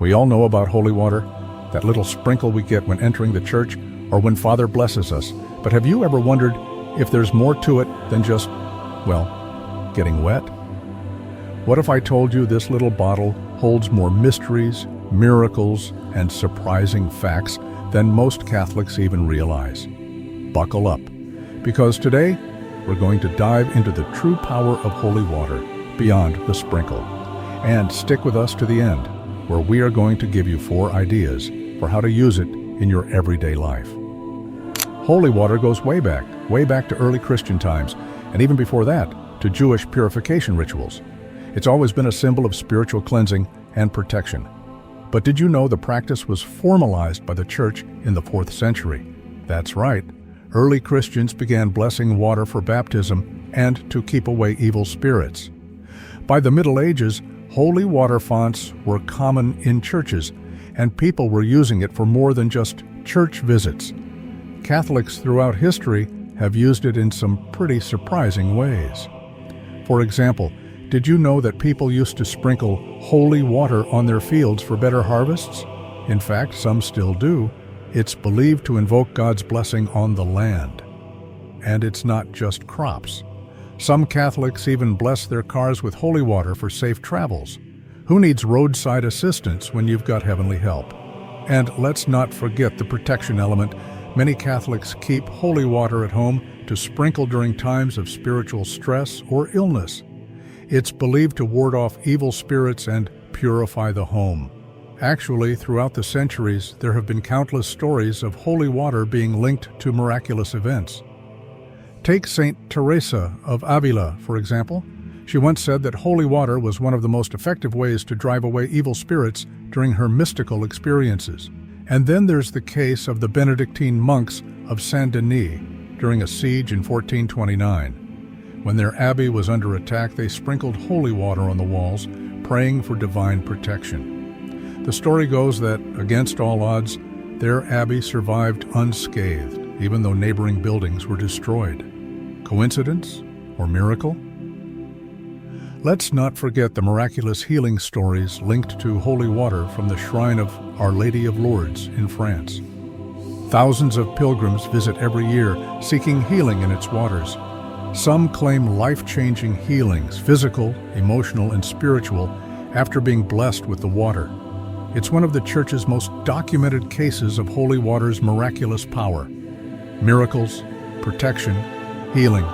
We all know about holy water, that little sprinkle we get when entering the church or when Father blesses us. But have you ever wondered if there's more to it than just, well, getting wet? What if I told you this little bottle holds more mysteries, miracles, and surprising facts than most Catholics even realize? Buckle up, because today we're going to dive into the true power of holy water beyond the sprinkle. And stick with us to the end, where we are going to give you 4 ideas for how to use it in your everyday life. Holy water goes way back to early Christian times, and even before that, to Jewish purification rituals. It's always been a symbol of spiritual cleansing and protection. But did you know the practice was formalized by the Church in the 4th century? That's right. Early Christians began blessing water for baptism and to keep away evil spirits. By the Middle Ages, holy water fonts were common in churches, and people were using it for more than just church visits. Catholics throughout history have used it in some pretty surprising ways. For example, did you know that people used to sprinkle holy water on their fields for better harvests? In fact, some still do. It's believed to invoke God's blessing on the land. And it's not just crops. Some Catholics even bless their cars with holy water for safe travels. Who needs roadside assistance when you've got heavenly help? And let's not forget the protection element. Many Catholics keep holy water at home to sprinkle during times of spiritual stress or illness. It's believed to ward off evil spirits and purify the home. Actually, throughout the centuries, there have been countless stories of holy water being linked to miraculous events. Take Saint Teresa of Avila, for example. She once said that holy water was one of the most effective ways to drive away evil spirits during her mystical experiences. And then there's the case of the Benedictine monks of Saint-Denis during a siege in 1429. When their abbey was under attack, they sprinkled holy water on the walls, praying for divine protection. The story goes that, against all odds, their abbey survived unscathed, even though neighboring buildings were destroyed. Coincidence or miracle? Let's not forget the miraculous healing stories linked to holy water from the shrine of Our Lady of Lourdes in France. Thousands of pilgrims visit every year seeking healing in its waters. Some claim life-changing healings, physical, emotional, and spiritual, after being blessed with the water. It's one of the Church's most documented cases of holy water's miraculous power. Miracles, protection, healing.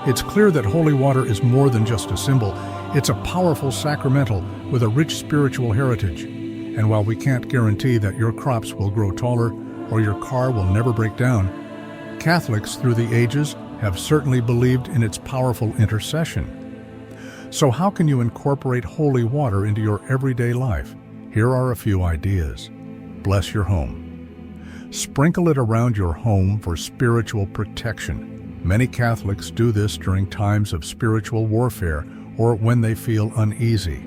It's clear that holy water is more than just a symbol. It's a powerful sacramental with a rich spiritual heritage. And while we can't guarantee that your crops will grow taller or your car will never break down, Catholics through the ages have certainly believed in its powerful intercession. So how can you incorporate holy water into your everyday life? Here are a few ideas. Bless your home. Sprinkle it around your home for spiritual protection. Many Catholics do this during times of spiritual warfare or when they feel uneasy.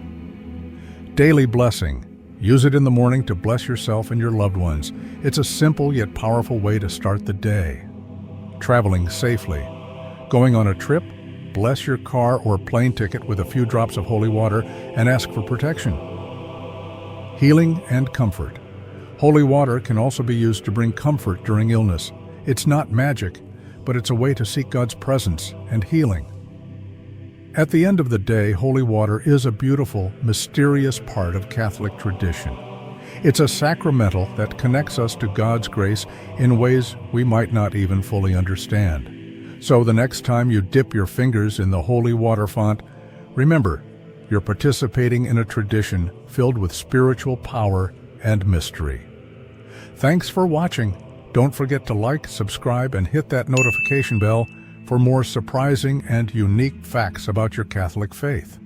Daily blessing. Use it in the morning to bless yourself and your loved ones. It's a simple yet powerful way to start the day. Traveling safely. Going on a trip? Bless your car or plane ticket with a few drops of holy water and ask for protection. Healing and comfort. Holy water can also be used to bring comfort during illness. It's not magic, but it's a way to seek God's presence and healing. At the end of the day, holy water is a beautiful, mysterious part of Catholic tradition. It's a sacramental that connects us to God's grace in ways we might not even fully understand. So the next time you dip your fingers in the holy water font, remember, you're participating in a tradition filled with spiritual power and mystery. Thanks for watching. Don't forget to like, subscribe, and hit that notification bell for more surprising and unique facts about your Catholic faith.